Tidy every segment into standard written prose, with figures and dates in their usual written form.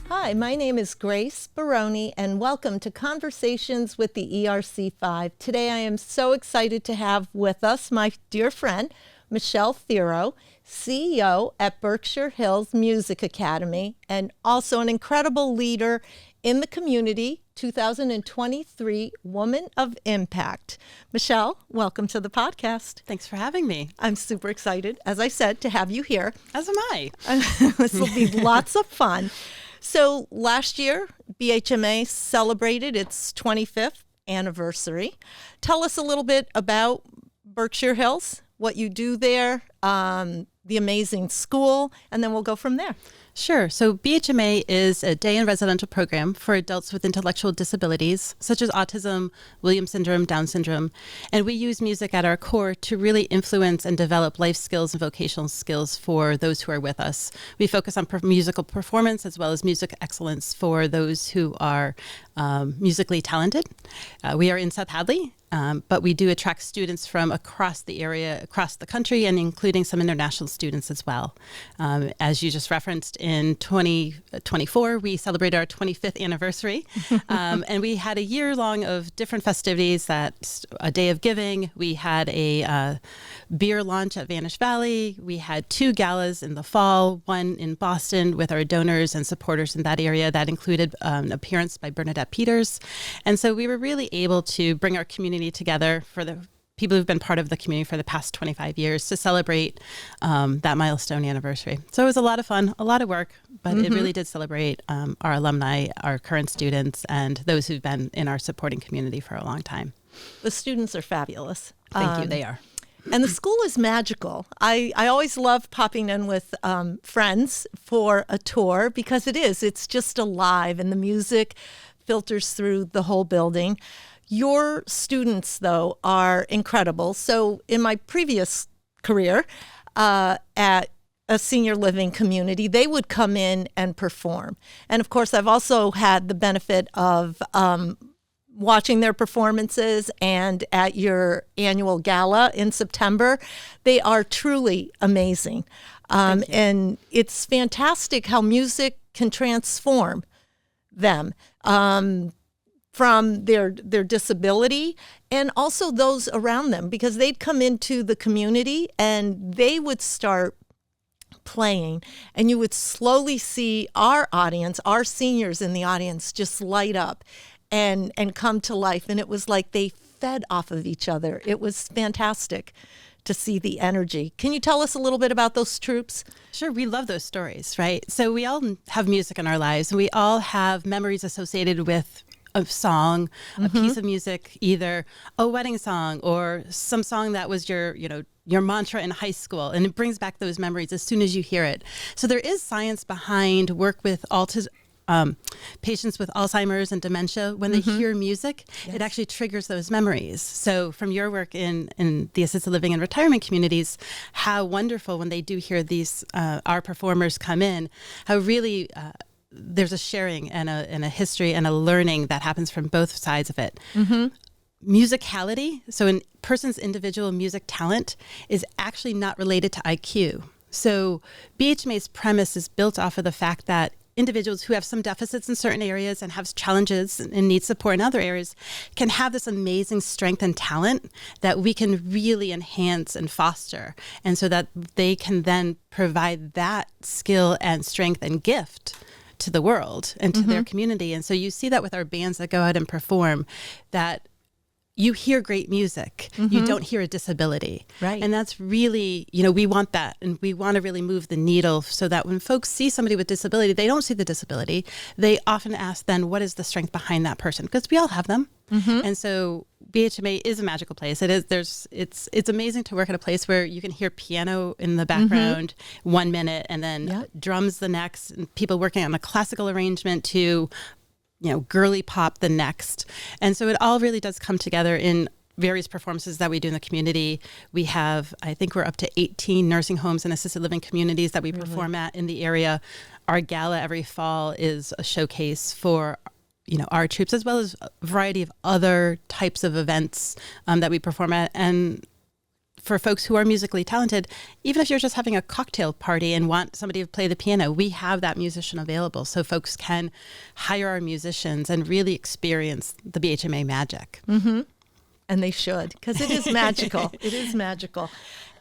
Hi, my name is Grace Baroni, and welcome to Conversations with the ERC5. Today I am so excited to have with us my dear friend, Michelle Theroux, CEO at Berkshire Hills Music Academy, and also an incredible leader in the community, 2023 Woman of Impact. Michelle, welcome to the podcast. Thanks for having me. I'm super excited, as I said, to have you here. As am I. This will be lots of fun. So last year, BHMA celebrated its 25th anniversary. Tell us a little bit about Berkshire Hills, what you do there, the amazing school, and then we'll go from there. Sure. So BHMA is a day and residential program for adults with intellectual disabilities, such as autism, Williams syndrome, Down syndrome. And we use music at our core to really influence and develop life skills and vocational skills for those who are with us. We focus on musical performance as well as music excellence for those who are musically talented. We are in South Hadley. But we do attract students from across the area, across the country, and including some international students as well. As you just referenced, in 2024, we celebrated our 25th anniversary. And we had a year long of different festivities, that a day of giving. We had a beer launch at Vanish Valley. We had 2 galas in the fall, one in Boston with our donors and supporters in that area. That included an appearance by Bernadette Peters. And so we were really able to bring our community together, for the people who've been part of the community for the past 25 years, to celebrate that milestone anniversary. So it was a lot of fun, a lot of work, but it really did celebrate our alumni, our current students, and those who've been in our supporting community for a long time. The students are fabulous. Thank you, they are. And the school is magical. I always love popping in with friends for a tour, because it's just alive, and the music filters through the whole building. Your students, though, are incredible. So in my previous career at a senior living community, they would come in and perform. And of course, I've also had the benefit of watching their performances, and at your annual gala in September. They are truly amazing. And it's fantastic how music can transform them. From their disability, and also those around them, because they'd come into the community and they would start playing, and you would slowly see our audience, our seniors in the audience, just light up and come to life. And it was like they fed off of each other. It was fantastic to see the energy. Can you tell us a little bit about those troops? Sure, we love those stories, right? So we all have music in our lives, and we all have memories associated with a song, a piece of music, either a wedding song or some song that was your mantra in high school, and it brings back those memories as soon as you hear it. So there is science behind work with patients with Alzheimer's and dementia. When they hear music, it actually triggers those memories. So from your work in the assisted living and retirement communities, how wonderful when they do hear these our performers come in, how really there's a sharing and a history and a learning that happens from both sides of it. Musicality, so a person's individual music talent, is actually not related to IQ. So BHMA's premise is built off of the fact that individuals who have some deficits in certain areas and have challenges and need support in other areas can have this amazing strength and talent that we can really enhance and foster. And so that they can then provide that skill and strength and gift to the world and to their community. And so you see that with our bands that go out and perform, that you hear great music, you don't hear a disability. Right. And that's really, we want that. And we want to really move the needle so that when folks see somebody with disability, they don't see the disability. They often ask then, what is the strength behind that person? Because we all have them. And so BHMA is a magical place. It's amazing to work at a place where you can hear piano in the background 1 minute, and then drums the next, and people working on a classical arrangement to girly pop the next. And so it all really does come together in various performances that we do in the community. We have, I think we're up to 18 nursing homes and assisted living communities that we perform at in the area. Our gala every fall is a showcase for our troops, as well as a variety of other types of events that we perform at. And for folks who are musically talented, even if you're just having a cocktail party and want somebody to play the piano, we have that musician available. So folks can hire our musicians and really experience the BHMA magic. Mm-hmm. And they should, because it is magical. It is magical.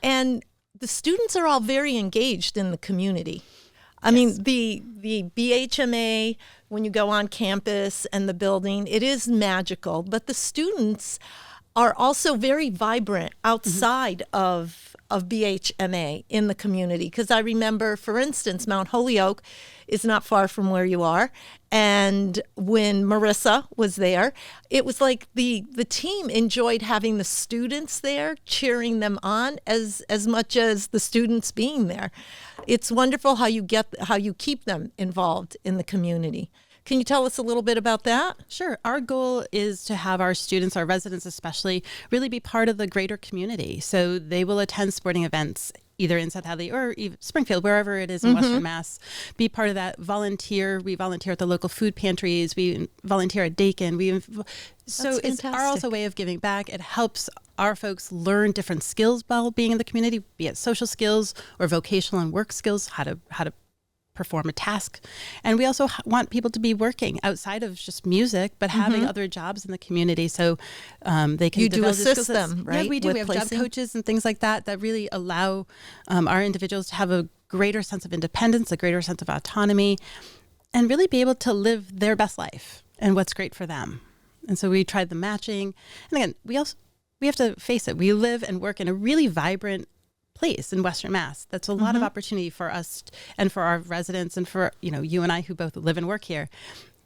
And the students are all very engaged in the community. I mean, the BHMA, when you go on campus and the building, it is magical. But the students are also very vibrant outside of BHMA in the community. Because I remember, for instance, Mount Holyoke is not far from where you are. And when Marissa was there, it was like the team enjoyed having the students there, cheering them on as much as the students being there. It's wonderful how you keep them involved in the community. Can you tell us a little bit about that? Sure. Our goal is to have our students, our residents especially, really be part of the greater community. So they will attend sporting events either in South Hadley or even Springfield, wherever it is in Western Mass, be part of that. Volunteer. We volunteer at the local food pantries. We volunteer at Dakin. So it's also a way of giving back. It helps our folks learn different skills while being in the community, be it social skills or vocational and work skills, how to perform a task. And we also want people to be working outside of just music, but having other jobs in the community so they can assist them, right? Yeah, we do. We have job coaches and things like that really allow our individuals to have a greater sense of independence, a greater sense of autonomy, and really be able to live their best life and what's great for them. And so we tried the matching. And again, we have to face it. We live and work in a really vibrant place in Western Mass. That's a lot of opportunity for us and for our residents and for, you and I who both live and work here.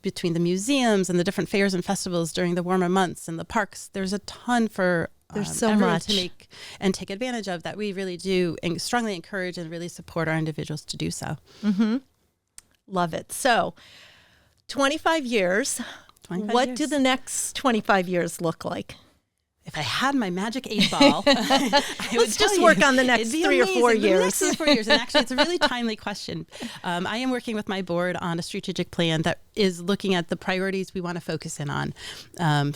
Between the museums and the different fairs and festivals during the warmer months and the parks, there's a ton for everyone much to make and take advantage of that we really do and strongly encourage and really support our individuals to do so. Mm-hmm. Love it. So 25 years. What do the next 25 years look like? If I had my magic 8-ball, let's just work on the next 3 or 4 years. The next 3 or 4 years. And actually, it's a really timely question. I am working with my board on a strategic plan that is looking at the priorities we want to focus in on,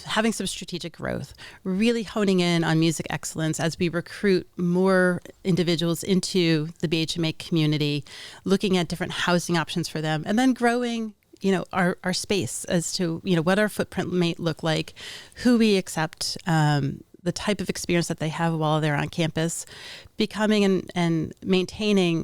having some strategic growth, really honing in on music excellence as we recruit more individuals into the BHMA community, looking at different housing options for them, and then growing our space as to, what our footprint may look like, who we accept, the type of experience that they have while they're on campus, becoming and maintaining,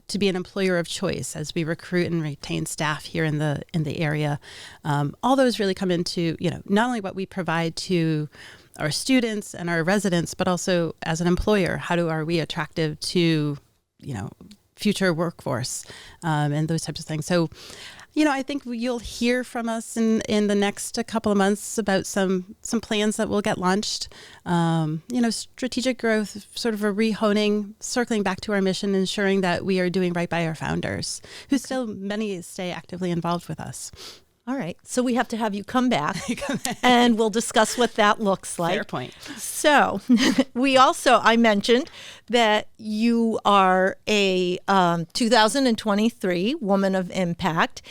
to be an employer of choice as we recruit and retain staff here in the area. All those really come into, not only what we provide to our students and our residents, but also as an employer, how are we attractive to, future workforce, and those types of things. So, I think you'll hear from us in the next couple of months about some plans that will get launched. Strategic growth, sort of a rehoning, circling back to our mission, ensuring that we are doing right by our founders, who still many stay actively involved with us. All right. So we have to have you come back and we'll discuss what that looks like. Fair point. So I mentioned that you are a 2023 Woman of Impact.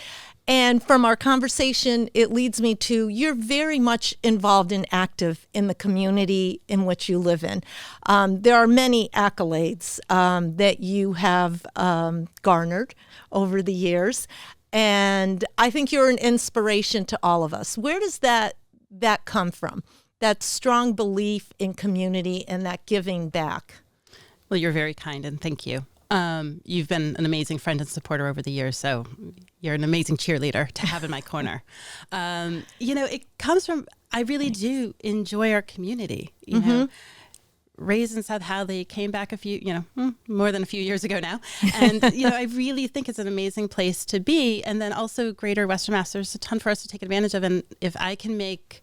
And from our conversation, it leads me to you're very much involved and active in the community in which you live in. There are many accolades that you have garnered over the years. And I think you're an inspiration to all of us. Where does that come from? That strong belief in community and that giving back? Well, you're very kind, and thank you. You've been an amazing friend and supporter over the years, so you're an amazing cheerleader to have in my corner. It comes from, I really do enjoy our community, you know. Raised in South Hadley, came back more than a few years ago now. And, I really think it's an amazing place to be. And then also greater Western Mass, there's a ton for us to take advantage of. And if I can make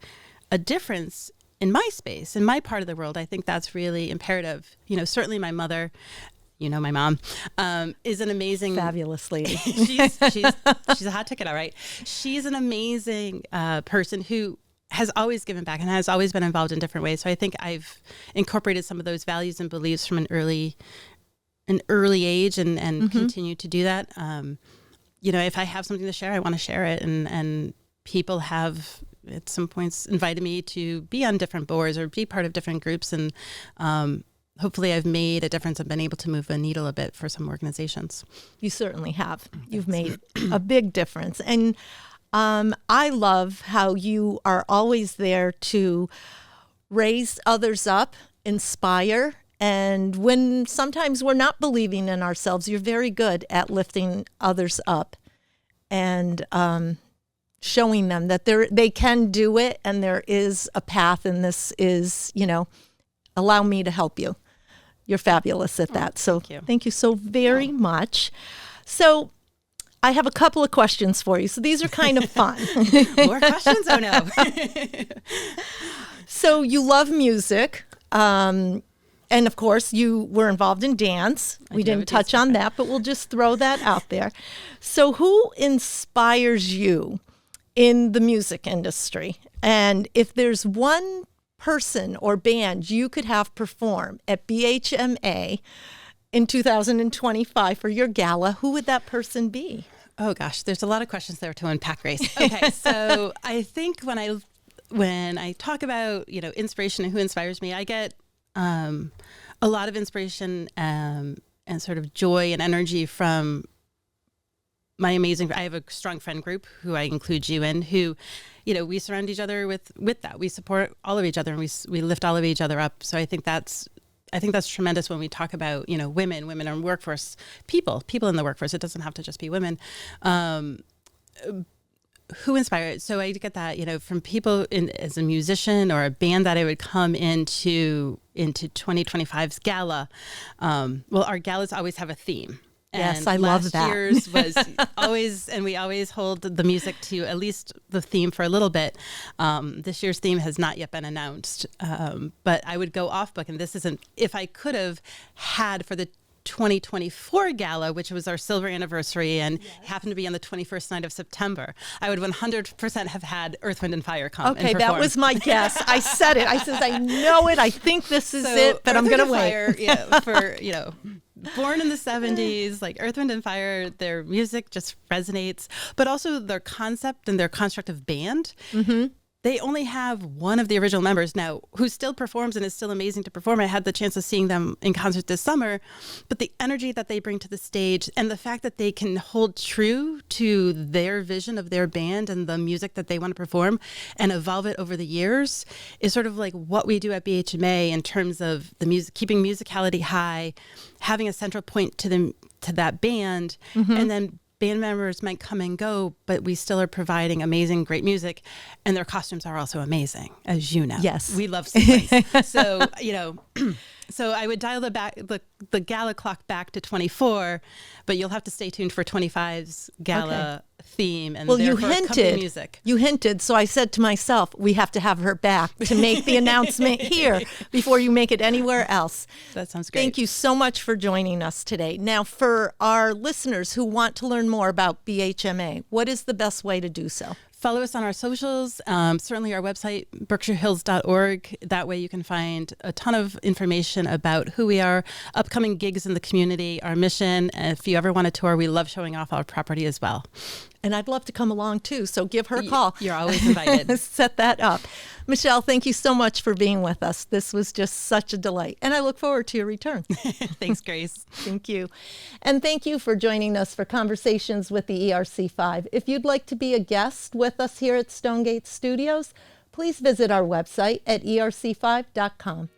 a difference in my space, in my part of the world, I think that's really imperative. Certainly my mother, my mom, is an amazing, fabulous lady. she's a hot ticket, all right. She's an amazing person who has always given back and has always been involved in different ways. So I think I've incorporated some of those values and beliefs from an early age and continue to do that. If I have something to share, I want to share it. And people have at some points invited me to be on different boards or be part of different groups. And hopefully I've made a difference and been able to move a needle a bit for some organizations. You certainly have. You've made a big difference. And I love how you are always there to raise others up, inspire. And when sometimes we're not believing in ourselves, you're very good at lifting others up and showing them that they can do it and there is a path, and this is, allow me to help you. You're fabulous at that. So thank you so very much. So I have a couple of questions for you. So these are kind of fun. More questions? Oh, no. So you love music. And of course, you were involved in dance. We didn't touch on that, but we'll just throw that out there. So who inspires you in the music industry? And if there's one person or band you could have perform at BHMA in 2025 for your gala, who would that person be? Oh, gosh, there's a lot of questions there to unpack, Grace. Okay, so I think when I talk about, inspiration and who inspires me, I get a lot of inspiration and sort of joy and energy from I have a strong friend group who I include you in, who, we surround each other with that. We support all of each other and we lift all of each other up. So I think that's tremendous when we talk about, women in workforce, people in the workforce. It doesn't have to just be women. Who inspired? So I get that, from people as a musician or a band that I would come into 2025's gala. Well, our galas always have a theme. Yes, I love that. Last year's was always, and we always hold the music to at least the theme for a little bit. This year's theme has not yet been announced, but I would go off book, and this isn't, if I could have had for the 2024 gala, which was our silver anniversary and happened to be on the 21st night of September, I would 100% have had Earth, Wind, and Fire come and perform. That was my guess. I said it. I said, I know it. I think this is it, but I'm going to wait. For, born in the 70s, like Earth, Wind, and Fire, their music just resonates, but also their concept and their construct of band. Mm-hmm. They only have one of the original members now who still performs and is still amazing to perform. I had the chance of seeing them in concert this summer, but the energy that they bring to the stage and the fact that they can hold true to their vision of their band and the music that they want to perform and evolve it over the years is sort of like what we do at BHMA in terms of the music, keeping musicality high, having a central point to that band, and then band members might come and go, but we still are providing amazing, great music. And their costumes are also amazing, as you know. Yes. We love sequins. So, so I would dial the gala clock back to 24, but you'll have to stay tuned for 25's gala theme and you hinted music. You hinted, so I said to myself, we have to have her back to make the announcement here before you make it anywhere else. That sounds great. Thank you so much for joining us today. Now, for our listeners who want to learn more about BHMA, what is the best way to do so? Follow us on our socials, certainly our website, berkshirehills.org. That way you can find a ton of information about who we are, upcoming gigs in the community, our mission. And if you ever want a tour, we love showing off our property as well. And I'd love to come along too, so give her a call. You're always invited. Set that up. Michelle, thank you so much for being with us. This was just such a delight, and I look forward to your return. Thanks, Grace. Thank you. And thank you for joining us for Conversations with the ERC5. If you'd like to be a guest with us here at Stonegate Studios, please visit our website at erc5.com.